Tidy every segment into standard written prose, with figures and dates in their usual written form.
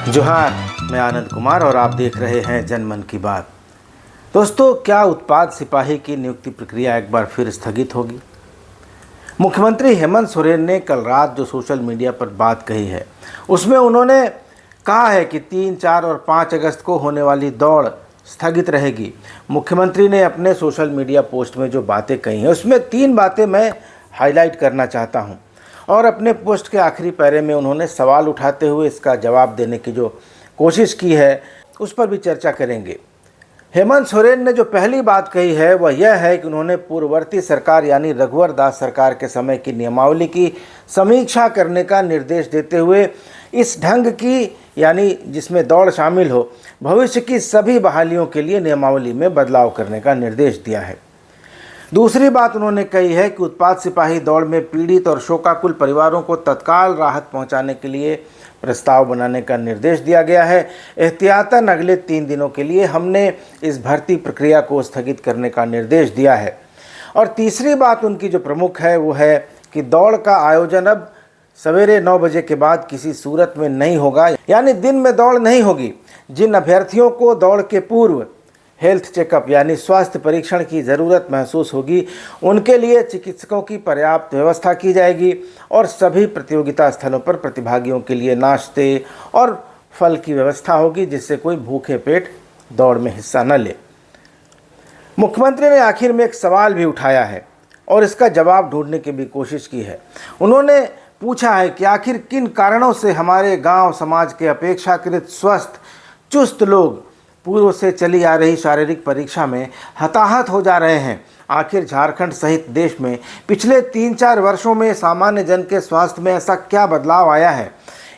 जोहार, मैं आनंद कुमार और आप देख रहे हैं जनमन की बात। दोस्तों, क्या उत्पाद सिपाही की नियुक्ति प्रक्रिया एक बार फिर स्थगित होगी? मुख्यमंत्री हेमंत सोरेन ने कल रात जो सोशल मीडिया पर बात कही है, उसमें उन्होंने कहा है कि 3, 4 और 5 अगस्त को होने वाली दौड़ स्थगित रहेगी। मुख्यमंत्री ने अपने सोशल मीडिया पोस्ट में जो बातें कही हैं, उसमें 3 बातें मैं हाईलाइट करना चाहता हूं। और अपने पोस्ट के आखिरी पैरे में उन्होंने सवाल उठाते हुए इसका जवाब देने की जो कोशिश की है, उस पर भी चर्चा करेंगे। हेमंत सोरेन ने जो पहली बात कही है वह यह है कि उन्होंने पूर्ववर्ती सरकार यानी रघुवर दास सरकार के समय की नियमावली की समीक्षा करने का निर्देश देते हुए इस ढंग की यानी जिसमें दौड़ शामिल हो, भविष्य की सभी बहालियों के लिए नियमावली में बदलाव करने का निर्देश दिया है। दूसरी बात उन्होंने कही है कि उत्पाद सिपाही दौड़ में पीड़ित और शोकाकुल परिवारों को तत्काल राहत पहुंचाने के लिए प्रस्ताव बनाने का निर्देश दिया गया है। एहतियातन अगले 3 दिनों के लिए हमने इस भर्ती प्रक्रिया को स्थगित करने का निर्देश दिया है। और तीसरी बात उनकी जो प्रमुख है वो है कि दौड़ का आयोजन अब सवेरे 9 बजे के बाद किसी सूरत में नहीं होगा, यानी दिन में दौड़ नहीं होगी। जिन अभ्यर्थियों को दौड़ के पूर्व हेल्थ चेकअप यानी स्वास्थ्य परीक्षण की ज़रूरत महसूस होगी, उनके लिए चिकित्सकों की पर्याप्त व्यवस्था की जाएगी और सभी प्रतियोगिता स्थलों पर प्रतिभागियों के लिए नाश्ते और फल की व्यवस्था होगी, जिससे कोई भूखे पेट दौड़ में हिस्सा न ले। मुख्यमंत्री ने आखिर में एक सवाल भी उठाया है और इसका जवाब ढूंढने की भी कोशिश की है। उन्होंने पूछा है कि आखिर किन कारणों से हमारे गांव समाज के अपेक्षाकृत स्वस्थ चुस्त लोग पूर्व से चली आ रही शारीरिक परीक्षा में हताहत हो जा रहे हैं। आखिर झारखंड सहित देश में पिछले 3-4 वर्षों में सामान्य जन के स्वास्थ्य में ऐसा क्या बदलाव आया है?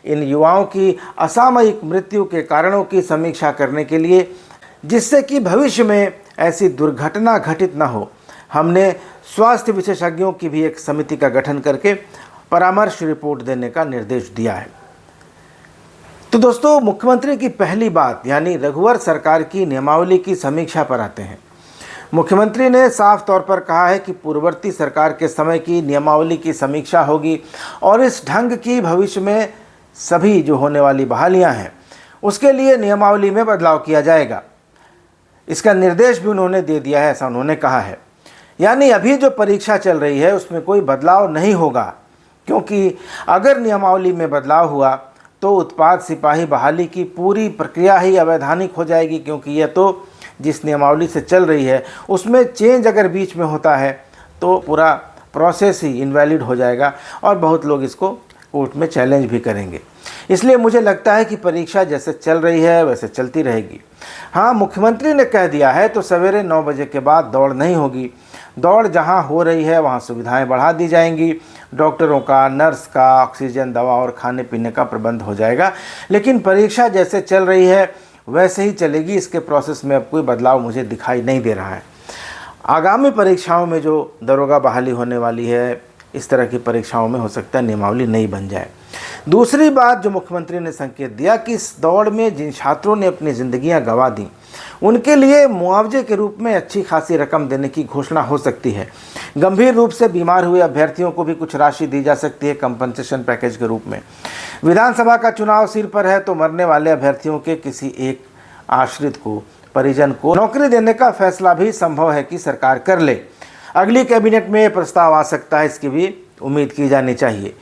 इन युवाओं की असामयिक मृत्यु के कारणों की समीक्षा करने के लिए, जिससे कि भविष्य में ऐसी दुर्घटना घटित न हो, हमने स्वास्थ्य विशेषज्ञों की भी एक समिति का गठन करके परामर्श रिपोर्ट देने का निर्देश दिया है। तो दोस्तों, मुख्यमंत्री की पहली बात यानी रघुवर सरकार की नियमावली की समीक्षा पर आते हैं। मुख्यमंत्री ने साफ तौर पर कहा है कि पूर्ववर्ती सरकार के समय की नियमावली की समीक्षा होगी और इस ढंग की भविष्य में सभी जो होने वाली बहालियां हैं उसके लिए नियमावली में बदलाव किया जाएगा। इसका निर्देश भी उन्होंने दे दिया है, ऐसा उन्होंने कहा है। यानी अभी जो परीक्षा चल रही है उसमें कोई बदलाव नहीं होगा, क्योंकि अगर नियमावली में बदलाव हुआ तो उत्पाद सिपाही बहाली की पूरी प्रक्रिया ही अवैधानिक हो जाएगी, क्योंकि यह तो जिस नियमावली से चल रही है उसमें चेंज अगर बीच में होता है तो पूरा प्रोसेस ही इनवैलिड हो जाएगा और बहुत लोग इसको कोर्ट में चैलेंज भी करेंगे। इसलिए मुझे लगता है कि परीक्षा जैसे चल रही है वैसे चलती रहेगी। हाँ, मुख्यमंत्री ने कह दिया है तो सवेरे 9 बजे के बाद दौड़ नहीं होगी। दौड़ जहां हो रही है वहां सुविधाएं बढ़ा दी जाएंगी। डॉक्टरों का, नर्स का, ऑक्सीजन, दवा और खाने पीने का प्रबंध हो जाएगा। लेकिन परीक्षा जैसे चल रही है वैसे ही चलेगी। इसके प्रोसेस में अब कोई बदलाव मुझे दिखाई नहीं दे रहा है। आगामी परीक्षाओं में जो दरोगा बहाली होने वाली है, इस तरह की परीक्षाओं में हो सकता है नियमावली नहीं बन जाए। दूसरी बात जो मुख्यमंत्री ने संकेत दिया कि इस दौड़ में जिन छात्रों ने अपनी ज़िंदगियां गंवा दी, उनके लिए मुआवजे के रूप में अच्छी खासी रकम देने की घोषणा हो सकती है। गंभीर रूप से बीमार हुए अभ्यर्थियों को भी कुछ राशि दी जा सकती है कंपनसेशन पैकेज के रूप में। विधानसभा का चुनाव सिर पर है तो मरने वाले अभ्यर्थियों के किसी एक आश्रित को, परिजन को नौकरी देने का फैसला भी संभव है कि सरकार कर ले। अगली कैबिनेट में प्रस्ताव आ सकता है, इसकी भी उम्मीद की जानी चाहिए।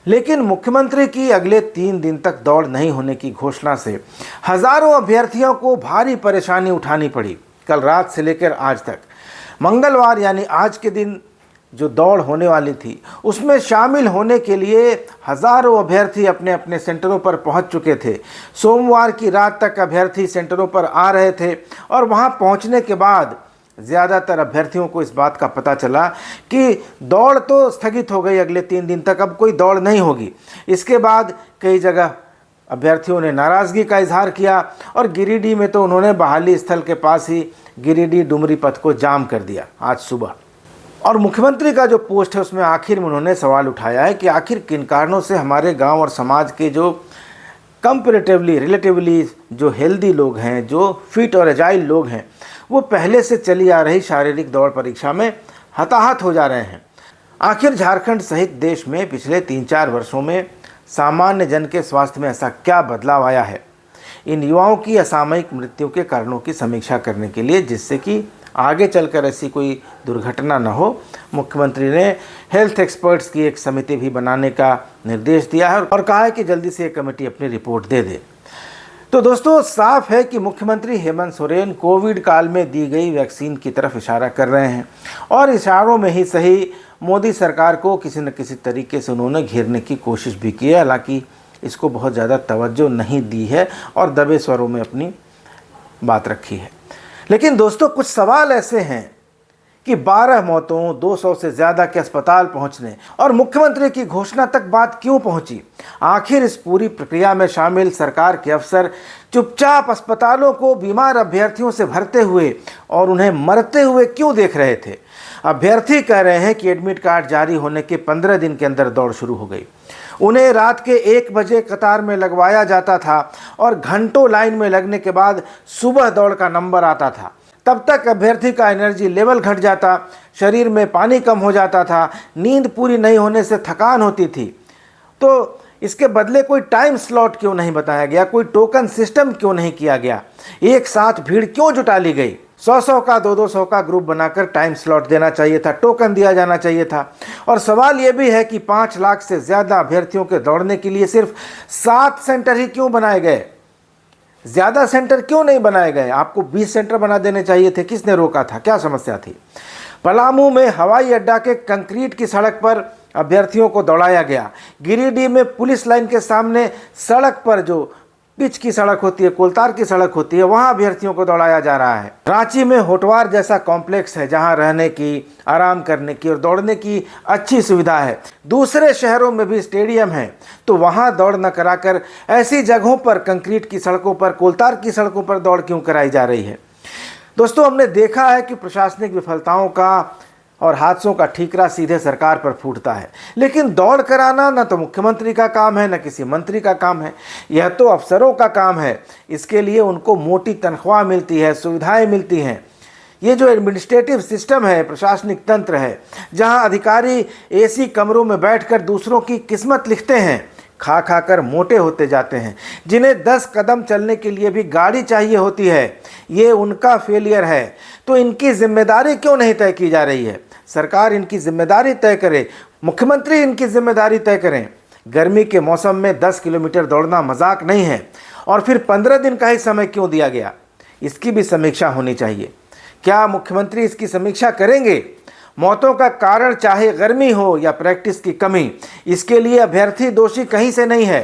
लेकिन मुख्यमंत्री की अगले 3 दिन तक दौड़ नहीं होने की घोषणा से हजारों अभ्यर्थियों को भारी परेशानी उठानी पड़ी। कल रात से लेकर आज तक, मंगलवार यानी आज के दिन जो दौड़ होने वाली थी उसमें शामिल होने के लिए हजारों अभ्यर्थी अपने अपने सेंटरों पर पहुंच चुके थे। सोमवार की रात तक अभ्यर्थी सेंटरों पर आ रहे थे और वहां पहुंचने के बाद ज़्यादातर अभ्यर्थियों को इस बात का पता चला कि दौड़ तो स्थगित हो गई, अगले 3 दिन तक अब कोई दौड़ नहीं होगी। इसके बाद कई जगह अभ्यर्थियों ने नाराज़गी का इजहार किया और गिरिडीह में तो उन्होंने बहाली स्थल के पास ही गिरिडीह डुमरी पथ को जाम कर दिया आज सुबह। और मुख्यमंत्री का जो पोस्ट है उसमें आखिर में उन्होंने सवाल उठाया है कि आखिर किन कारणों से हमारे गाँव और समाज के जो रिलेटिवली जो हेल्दी लोग हैं, जो फिट और एजाइल लोग हैं, वो पहले से चली आ रही शारीरिक दौड़ परीक्षा में हताहत हो जा रहे हैं। आखिर झारखंड सहित देश में पिछले 3-4 वर्षों में सामान्य जन के स्वास्थ्य में ऐसा क्या बदलाव आया है इन युवाओं की असामयिक मृत्यु के कारणों की समीक्षा करने के लिए, जिससे कि आगे चलकर ऐसी कोई दुर्घटना न हो। मुख्यमंत्री ने हेल्थ एक्सपर्ट्स की एक समिति भी बनाने का निर्देश दिया है और कहा है कि जल्दी से ये कमेटी अपनी रिपोर्ट दे दे। तो दोस्तों, साफ है कि मुख्यमंत्री हेमंत सोरेन कोविड काल में दी गई वैक्सीन की तरफ इशारा कर रहे हैं और इशारों में ही सही मोदी सरकार को किसी न किसी तरीके से उन्होंने घेरने की कोशिश भी की है। हालांकि इसको बहुत ज़्यादा तवज्जो नहीं दी है और दबे स्वरों में अपनी बात रखी है। लेकिन दोस्तों, कुछ सवाल ऐसे हैं कि 12 मौतों, 200 से ज़्यादा के अस्पताल पहुंचने और मुख्यमंत्री की घोषणा तक बात क्यों पहुंची? आखिर इस पूरी प्रक्रिया में शामिल सरकार के अफसर चुपचाप अस्पतालों को बीमार अभ्यर्थियों से भरते हुए और उन्हें मरते हुए क्यों देख रहे थे? अभ्यर्थी कह रहे हैं कि एडमिट कार्ड जारी होने के 15 दिन के अंदर दौड़ शुरू हो गई। उन्हें रात के 1 बजे कतार में लगवाया जाता था और घंटों लाइन में लगने के बाद सुबह दौड़ का नंबर आता था। तब तक अभ्यर्थी का एनर्जी लेवल घट जाता, शरीर में पानी कम हो जाता था, नींद पूरी नहीं होने से थकान होती थी। तो इसके बदले कोई टाइम स्लॉट क्यों नहीं बताया गया? कोई टोकन सिस्टम क्यों नहीं किया गया? एक साथ भीड़ क्यों जुटा ली गई? 100-100 का 200-200 का ग्रुप बनाकर टाइम स्लॉट देना चाहिए था, टोकन दिया जाना चाहिए था। और सवाल ये भी है कि 5 लाख से ज़्यादा अभ्यर्थियों के दौड़ने के लिए सिर्फ 7 सेंटर ही क्यों बनाए गए? ज़्यादा सेंटर क्यों नहीं बनाए गए? आपको 20 सेंटर बना देने चाहिए थे। किसने रोका था? क्या समस्या थी? पलामू में हवाई अड्डा के कंक्रीट की सड़क पर अभ्यर्थियों को दौड़ाया गया। गिरिडीह में पुलिस लाइन के सामने सड़क पर, जो पिच की सड़क होती है, कोलतार की सड़क होती है, वहां अभ्यर्थियों को दौड़ाया जा रहा है। रांची में होटवार जैसा कॉम्प्लेक्स है जहां रहने की, आराम करने की और दौड़ने की अच्छी सुविधा है। दूसरे शहरों में भी स्टेडियम है, तो वहां दौड़ न कराकर ऐसी जगहों पर, कंक्रीट की सड़कों पर, कोलतार की सड़कों पर दौड़ क्यों कराई जा रही है? दोस्तों, हमने देखा है कि प्रशासनिक विफलताओं का और हादसों का ठीकरा सीधे सरकार पर फूटता है, लेकिन दौड़ कराना न तो मुख्यमंत्री का काम है, न किसी मंत्री का काम है। यह तो अफसरों का काम है। इसके लिए उनको मोटी तनख्वाह मिलती है, सुविधाएं मिलती हैं। ये जो एडमिनिस्ट्रेटिव सिस्टम है, प्रशासनिक तंत्र है, जहां अधिकारी एसी कमरों में बैठकर दूसरों की किस्मत लिखते हैं, खा खा कर मोटे होते जाते हैं, जिन्हें 10 कदम चलने के लिए भी गाड़ी चाहिए होती है, ये उनका फेलियर है। तो इनकी जिम्मेदारी क्यों नहीं तय की जा रही है? सरकार इनकी जिम्मेदारी तय करे, मुख्यमंत्री इनकी जिम्मेदारी तय करें। गर्मी के मौसम में 10 किलोमीटर दौड़ना मजाक नहीं है। और फिर 15 दिन का ही समय क्यों दिया गया? इसकी भी समीक्षा होनी चाहिए। क्या मुख्यमंत्री इसकी समीक्षा करेंगे? मौतों का कारण चाहे गर्मी हो या प्रैक्टिस की कमी, इसके लिए अभ्यर्थी दोषी कहीं से नहीं है।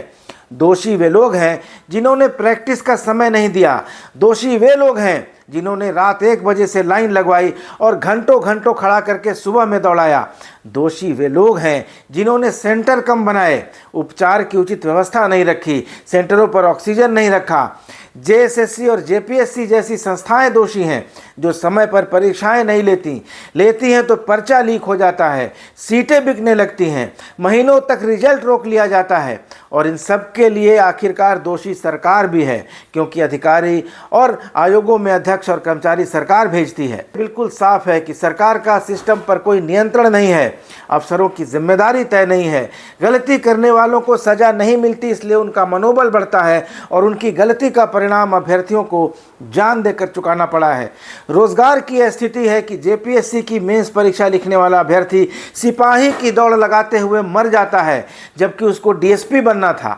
दोषी वे लोग हैं जिन्होंने प्रैक्टिस का समय नहीं दिया। दोषी वे लोग हैं जिन्होंने रात 1 बजे से लाइन लगवाई और घंटों घंटों खड़ा करके सुबह में दौड़ाया। दोषी वे लोग हैं जिन्होंने सेंटर कम बनाए, उपचार की उचित व्यवस्था नहीं रखी, सेंटरों पर ऑक्सीजन नहीं रखा। जेएसएससी और जेपीएससी जैसी संस्थाएं दोषी हैं जो समय पर परीक्षाएं नहीं लेती हैं तो पर्चा लीक हो जाता है, सीटें बिकने लगती हैं, महीनों तक रिजल्ट रोक लिया जाता है। और इन सब के लिए आखिरकार दोषी सरकार भी है, क्योंकि अधिकारी और आयोगों में अध्यक्ष और कर्मचारी सरकार भेजती है। बिल्कुल साफ है कि सरकार का सिस्टम पर कोई नियंत्रण नहीं है, अफसरों की जिम्मेदारी तय नहीं है। गलती करने वालों को सजा नहीं मिलती, इसलिए उनका मनोबल बढ़ता है और उनकी गलती का परिणाम अभ्यर्थियों को जान देकर चुकाना पड़ा है। रोजगार की यह स्थिति है कि जेपीएससी की मेंस परीक्षा लिखने वाला अभ्यर्थी सिपाही की दौड़ लगाते हुए मर जाता है, जबकि उसको डीएसपी बनना था।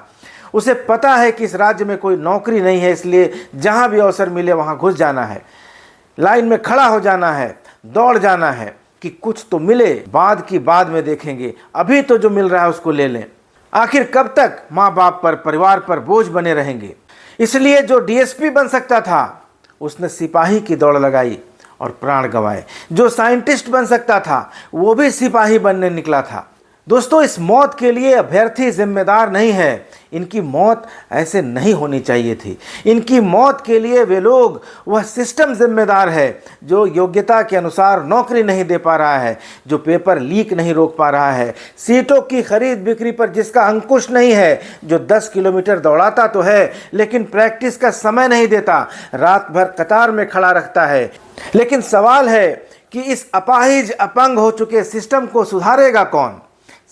उसे पता है कि इस राज्य में कोई नौकरी नहीं है, इसलिए जहां भी अवसर मिले वहां घुस जाना है, लाइन में खड़ा हो जाना है, दौड़ जाना है कि कुछ तो मिले, बाद की बाद में देखेंगे, अभी तो जो मिल रहा है उसको ले लें। आखिर कब तक माँ बाप पर, परिवार पर बोझ बने रहेंगे? इसलिए जो डीएसपी बन सकता था उसने सिपाही की दौड़ लगाई और प्राण गंवाए। जो साइंटिस्ट बन सकता था वो भी सिपाही बनने निकला था। दोस्तों, इस मौत के लिए अभ्यर्थी जिम्मेदार नहीं है। इनकी मौत ऐसे नहीं होनी चाहिए थी। इनकी मौत के लिए वे लोग, वह सिस्टम जिम्मेदार है जो योग्यता के अनुसार नौकरी नहीं दे पा रहा है, जो पेपर लीक नहीं रोक पा रहा है, सीटों की खरीद बिक्री पर जिसका अंकुश नहीं है, जो 10 किलोमीटर दौड़ाता तो है लेकिन प्रैक्टिस का समय नहीं देता, रात भर कतार में खड़ा रखता है। लेकिन सवाल है कि इस अपाहिज, अपंग हो चुके सिस्टम को सुधारेगा कौन?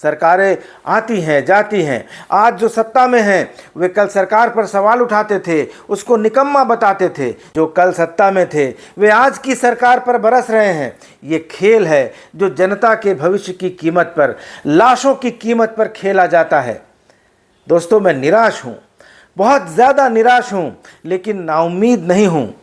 सरकारें आती हैं जाती हैं। आज जो सत्ता में हैं वे कल सरकार पर सवाल उठाते थे, उसको निकम्मा बताते थे। जो कल सत्ता में थे वे आज की सरकार पर बरस रहे हैं। ये खेल है जो जनता के भविष्य की कीमत पर, लाशों की कीमत पर खेला जाता है। दोस्तों, मैं निराश हूँ, बहुत ज़्यादा निराश हूँ, लेकिन नाउम्मीद नहीं हूँ।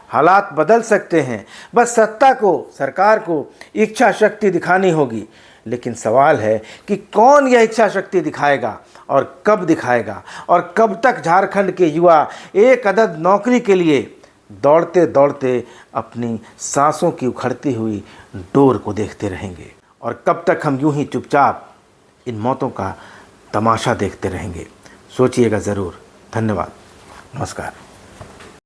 हालात बदल सकते हैं, बस सत्ता को, सरकार को इच्छा शक्ति दिखानी होगी। लेकिन सवाल है कि कौन यह इच्छा शक्ति दिखाएगा और कब दिखाएगा, और कब तक झारखंड के युवा एक अदद नौकरी के लिए दौड़ते दौड़ते अपनी सांसों की उखड़ती हुई डोर को देखते रहेंगे, और कब तक हम यूं ही चुपचाप इन मौतों का तमाशा देखते रहेंगे। सोचिएगा ज़रूर। धन्यवाद। नमस्कार।